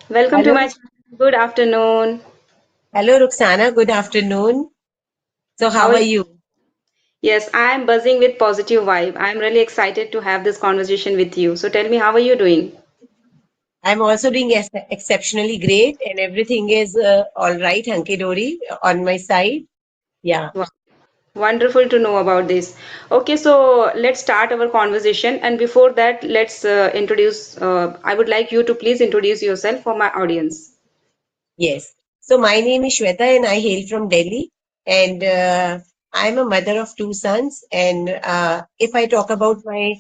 Welcome to Hello, my channel. Good afternoon. hello, Ruxana. Good afternoon. So, How how are are you? you? Yes, I am buzzing with positive vibe. I am really excited to have this conversation with you. So tell me, how are you doing? I'm also doing exceptionally great, and everything is all right, hunky dory on my side. Yeah. Wow. Wonderful to know about this. Okay, so let's start our conversation. And before that, let's introduce. I would like you to please introduce yourself for my audience. Yes. So my name is Shweta and I hail from Delhi. And I'm a mother of two sons. And if I talk about my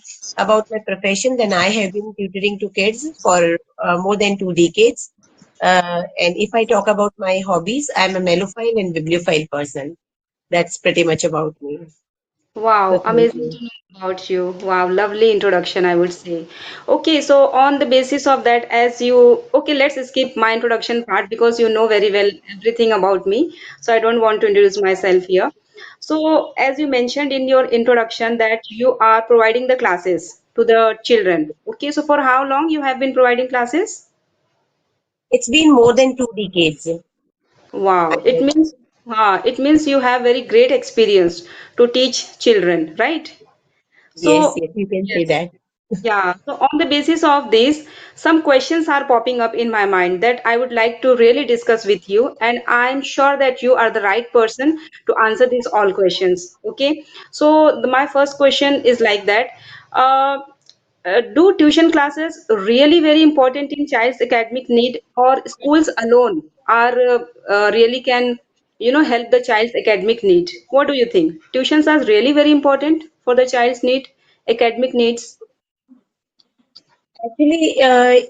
profession, then I have been tutoring to kids for more than 2 decades. And if I talk about my hobbies, I'm a mellophile and bibliophile person. That's pretty much about me. So Wow, thank amazing you. to know about you. Wow, lovely introduction, I would say. Okay, so on the basis of that, let's skip my introduction part because you know very well everything about me. So I don't want to introduce myself here. So, as you mentioned in your introduction that you are providing the classes to the children. Okay, so for how long you have been providing classes? It's been more than 2 decades. Wow, I- it means you have very great experience to teach children, right? Yes, So, yes, you can say yes. that. Yeah, so on the basis of this, some questions are popping up in my mind that I would like to really discuss with you, and I'm sure that you are the right person to answer these all questions. Okay, so my first question is like that. Uh, do tuition classes really very important in child's academic need, or schools alone are really can help the child's academic need? What do you think? Tuitions are really very important for the child's need, academic needs. Actually,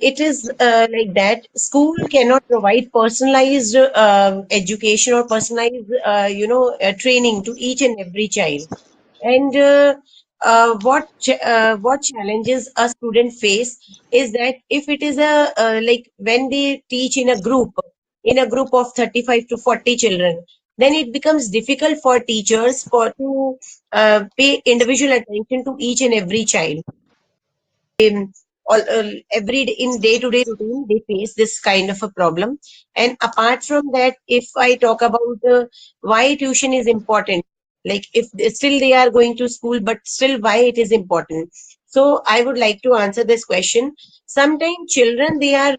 it is like that. School cannot provide personalized education or personalized, training to each and every child. And what challenges a student face is that if it is a like when they teach in a group of 35 to 40 children, then it becomes difficult for teachers for to pay individual attention to each and every child. Every day in day-to-day routine they face this kind of a problem. And apart from that, if I talk about why tuition is important, like if still they are going to school, but still why it is important, so I would like to answer this question. Sometimes children, they are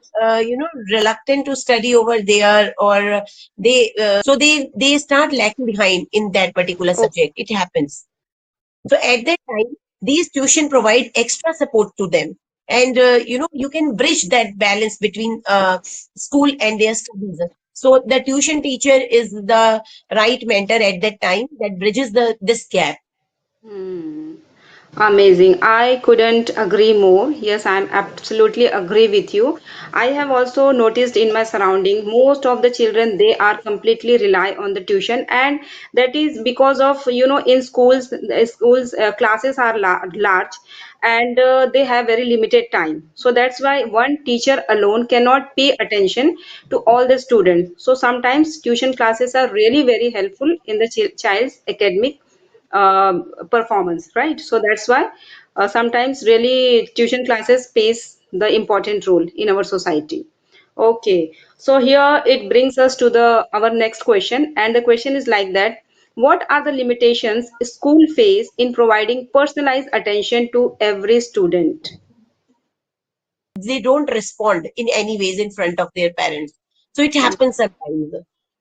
reluctant to study over there, or they start lacking behind in that particular Oh, subject. It happens. So at that time, these tuition provide extra support to them. And you can bridge that balance between school and their studies. So the tuition teacher is the right mentor at that time that bridges the this gap. hmm. Amazing. I couldn't agree more. Yes, I'm absolutely agree with you. I have also noticed in my surrounding, most of the children, they are completely rely on the tuition, and that is because of, in schools, classes are large, and they have very limited time. So that's why one teacher alone cannot pay attention to all the students. So sometimes tuition classes are really very helpful in the child's academic performance, right? So that's why sometimes really tuition classes plays the important role in our society. Okay, so here it brings us to the our next question, and the question is like that: what are the limitations school face in providing personalized attention to every student? They don't respond in any ways in front of their parents. So it Hmm. happens sometimes.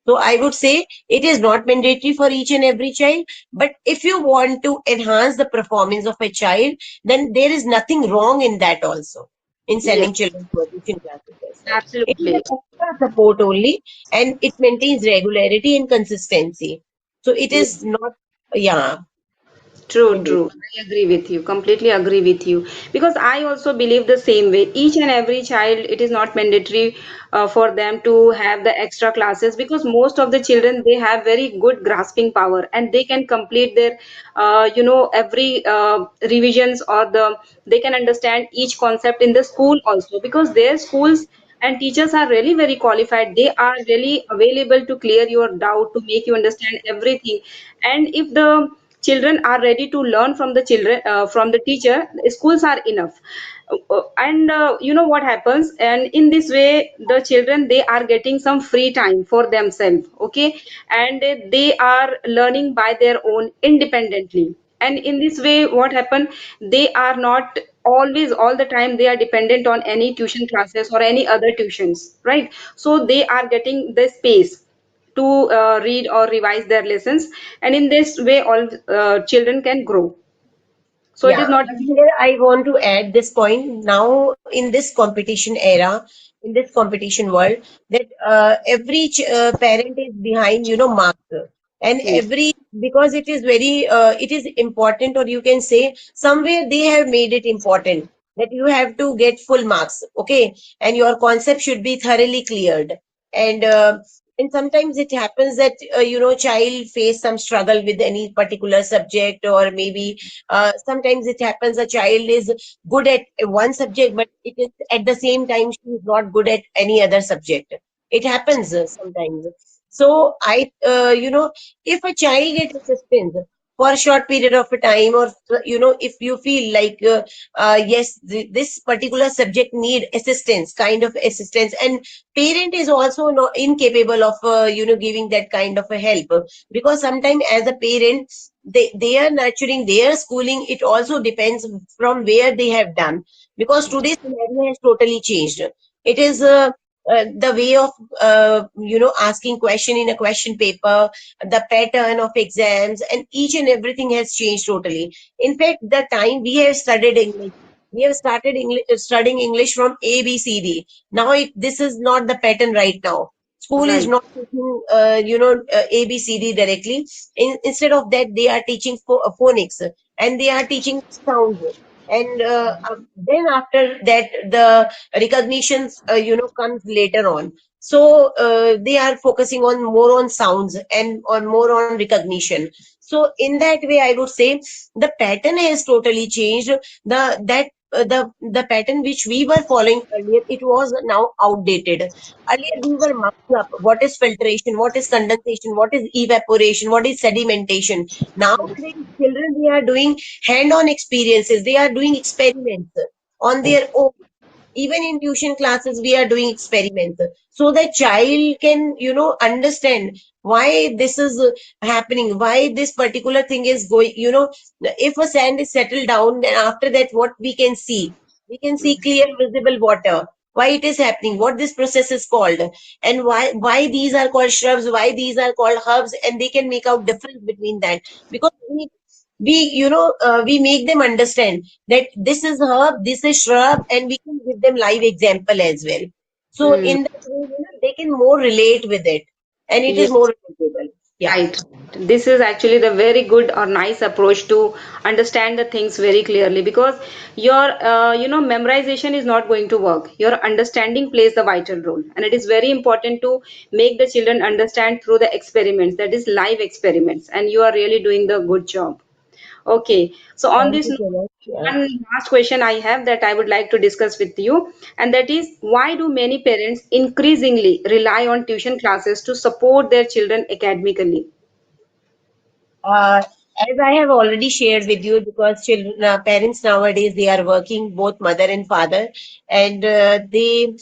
So I would say it is not mandatory for each and every child, but if you want to enhance the performance of a child, then there is nothing wrong in that also, in Yes, sending children to a tuition classes also. It is absolutely. an extra support only, and it maintains regularity and consistency. So it is Yes. not, yeah, True, true. mandatory. I agree with you. Completely agree with you. Because I also believe the same way. Each and every child, it is not mandatory for them to have the extra classes because most of the children they have very good grasping power and they can complete their, every revisions or they can understand each concept in the school also because their schools and teachers are really very qualified. They are really available to clear your doubt, to make you understand everything. And if the children are ready to learn from the children from the teacher, schools are enough. And you know what happens, and in this way the children, they are getting some free time for themselves, okay, and they are learning by their own independently. And in this way what happen, they are not always all the time they are dependent on any tuition classes or any other tuitions, right? So they are getting the space to read or revise their lessons, and in this way all children can grow. So it is Yeah, not. but here I want to add this point. Now, in this competition era, in this competition world, that every parent is behind, marks. And Yes, because it is very, it is important, or you can say somewhere they have made it important that you have to get full marks, okay? And your concept should be thoroughly cleared. And and sometimes it happens that, child face some struggle with any particular subject, or maybe sometimes it happens a child is good at one subject, but it is at the same time she is not good at any other subject. It happens sometimes. So if a child gets assistance for a short period of a time, or if you feel like yes, this particular subject need assistance, kind of assistance, and parent is also not incapable of giving that kind of a help, because sometimes as a parent they are nurturing their schooling. It also depends from where they have done, because today's scenario has totally changed. It is the way of asking question in a question paper, the pattern of exams, and each and everything has changed totally. In fact, the time we have studied English, we have started studying English from ABCD. Now this is not the pattern right now. School is right, not teaching ABCD directly. Instead of that, they are teaching phonics, and they are teaching sounds. And then after that, the recognitions comes later on. So they are focusing on more on sounds and on more on recognition. So in that way, I would say the pattern has totally changed. The pattern which we were following earlier, it was now outdated. Earlier we were marking up what is filtration, what is condensation, what is evaporation, what is sedimentation. Now today's children, they are doing hand-on experiences, they are doing experiments on their own. Even in tuition classes we are doing experiments, so that child can understand why this is happening, why this particular thing is going. If a sand is settled down, then after that what we can see clear visible water, why it is happening, what this process is called, and why these are called shrubs, why these are called herbs, and they can make out difference between that, because we make them understand that this is herb, this is shrub, and we can give them live example as well. So mm, in that way, they can more relate with it, and it is yes. more relatable. Yeah. Right. This is actually the very good or nice approach to understand the things very clearly, because your memorization is not going to work. Your understanding plays the vital role, and it is very important to make the children understand through the experiments, that is live experiments, and you are really doing the good job. Okay. So on Thank this you note, so much. Yeah. one last question I have that I would like to discuss with you, and that is, why do many parents increasingly rely on tuition classes to support their children academically? Uh, as I have already shared with you, because children, parents nowadays, they are working, both mother and father, and they,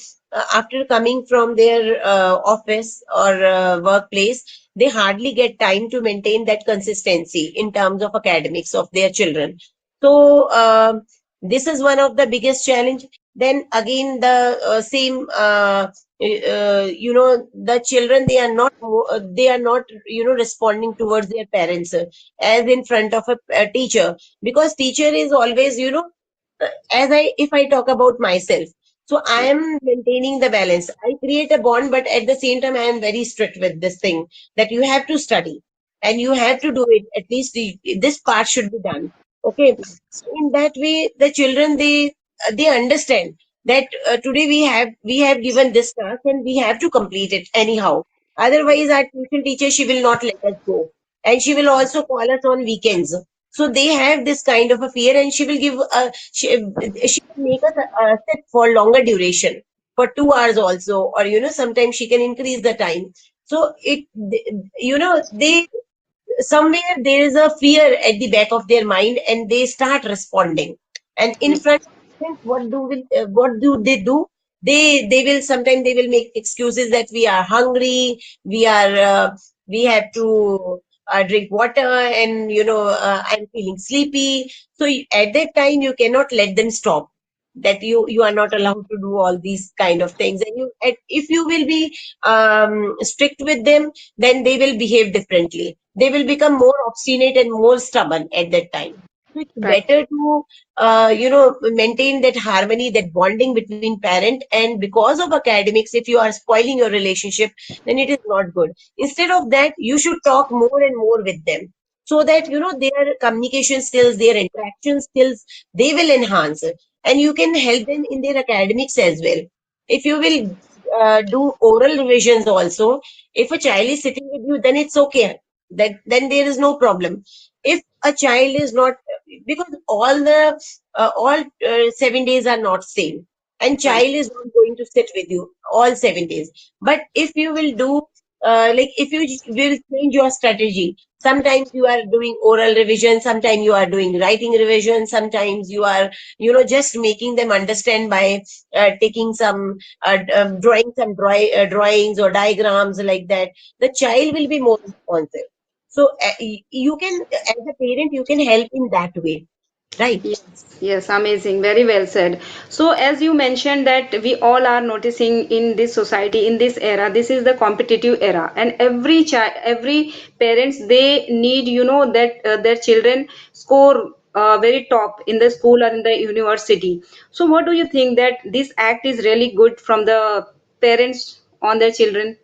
after coming from their office or workplace, they hardly get time to maintain that consistency in terms of academics of their children. So this is one of the biggest challenge. Then again, the same. The children, they are not responding towards their parents as in front of a teacher, because teacher is always as I if I talk about myself, so I am maintaining the balance. I create a bond, but at the same time I am very strict with this thing, that you have to study and you have to do it, at least this part should be done, okay? So in that way, the children, they understand that today we have given this task and we have to complete it anyhow. Otherwise our tuition teacher, she will not let us go, and she will also call us on weekends. So they have this kind of a fear, and she will give she will make us sit for longer duration, for 2 hours also, or sometimes she can increase the time. So they somewhere there is a fear at the back of their mind, and they start responding, and in front Yes. parents, what do they do? They will sometimes they will make excuses that we are hungry, we have to drink water, and I'm feeling sleepy. So at that time you cannot let them stop. That you are not allowed to do all these kind of things, and if you will be strict with them, then they will behave differently. They will become more obstinate and more stubborn at that time. So it's Right. better to maintain that harmony, that bonding between parent. And because of academics, if you are spoiling your relationship, then it is not good. Instead of that, you should talk more and more with them, so that their communication skills, their interaction skills, they will enhance, and you can help them in their academics as well. If you will do oral revisions also, if a child is sitting with you, then it's okay. That then there is no problem. If a child is not, because all 7 days are not same, and Right. child is not going to sit with you all 7 days. But if you will do like if you will change your strategy, sometimes you are doing oral revision, sometimes you are doing writing revision, sometimes you are just making them understand by taking some drawing some drawings or diagrams like that, the child will be more responsive. So you can, as a parent, you can help in that way, right? Yes, yes, amazing. Very well said. So, as you mentioned that we all are noticing in this society, in this era, this is the competitive era, and every child, every parents, they need, that their children score very top in the school or in the university. So, what do you think that this act is really good from the parents on their children?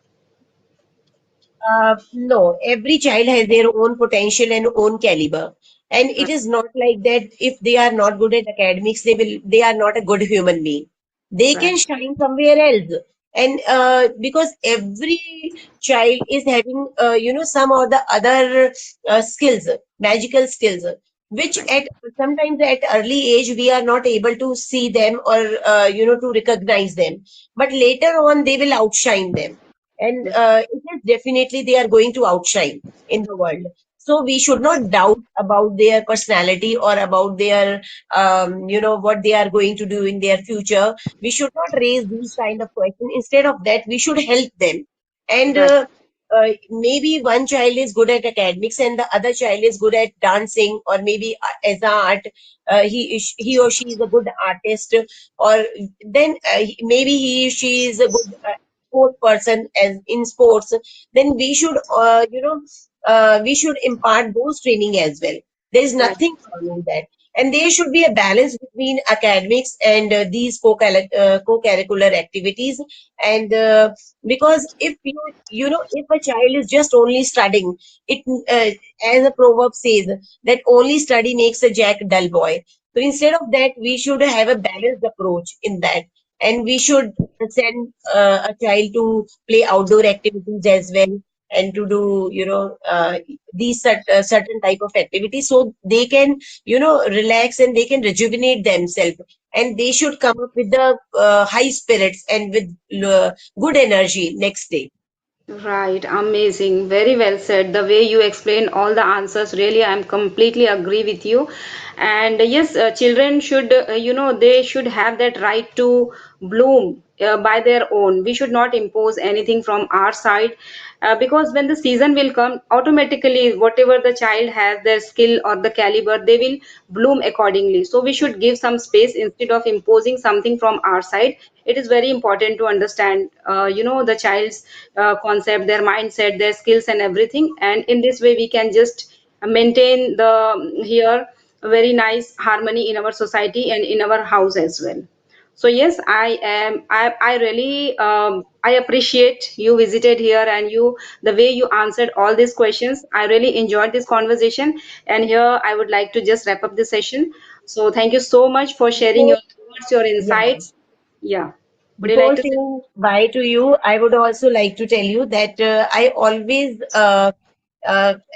No, every child has their own potential and own caliber. And it is not like that if they are not good at academics, they are not a good human being. They Right, can shine somewhere else. And because every child is having, some of the other skills, magical skills, which right, at sometimes at early age we are not able to see them or, to recognize them. But later on, they will outshine them, and right. it is definitely they are going to outshine in the world. So we should not doubt about their personality or about their what they are going to do in their future. We should not raise these kind of questions. Instead of that, we should help them. And Right. maybe one child is good at academics and the other child is good at dancing, or maybe as art, he or she is a good artist, or then maybe she is a good sport person as in sports. Then we should impart those training as well. There is Right. nothing wrong in that. And there should be a balance between academics and these co-curricular activities. And because if if a child is just only studying, it as a proverb says, that only study makes a jack dull boy. So instead of that, we should have a balanced approach in that, and we should send a child to play outdoor activities as well, and to do these certain type of activities, so they can relax and they can rejuvenate themselves, and they should come up with the high spirits and with good energy next day. Right, amazing. Very well said. The way you explain all the answers, really, I'm completely agree with you. And yes, children should, they should have that right to bloom by their own. We should not impose anything from our side, because when the season will come, automatically, whatever the child has, their skill or the caliber, they will bloom accordingly. So we should give some space instead of imposing something from our side. It is very important to understand, the child's concept, their mindset, their skills, and everything. And in this way, we can just maintain the here a very nice harmony in our society and in our house as well. So yes, I really I appreciate you visited here, and you the way you answered all these questions. I really enjoyed this conversation, and here I would like to just wrap up the session. So thank you so much for sharing Before, your thoughts, your yeah, insights. Yeah. Would you like before to say? saying bye to you, I would also like to tell you that I always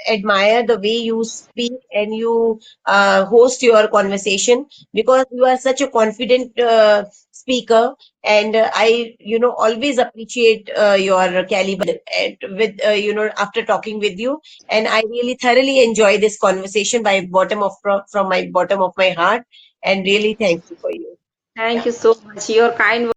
admire the way you speak and you host your conversation, because you are such a confident speaker, and I always appreciate your caliber at, with after talking with you, and I really thoroughly enjoy this conversation by bottom of from my bottom of my heart, and really thank you for you. Thank you so much. Your kind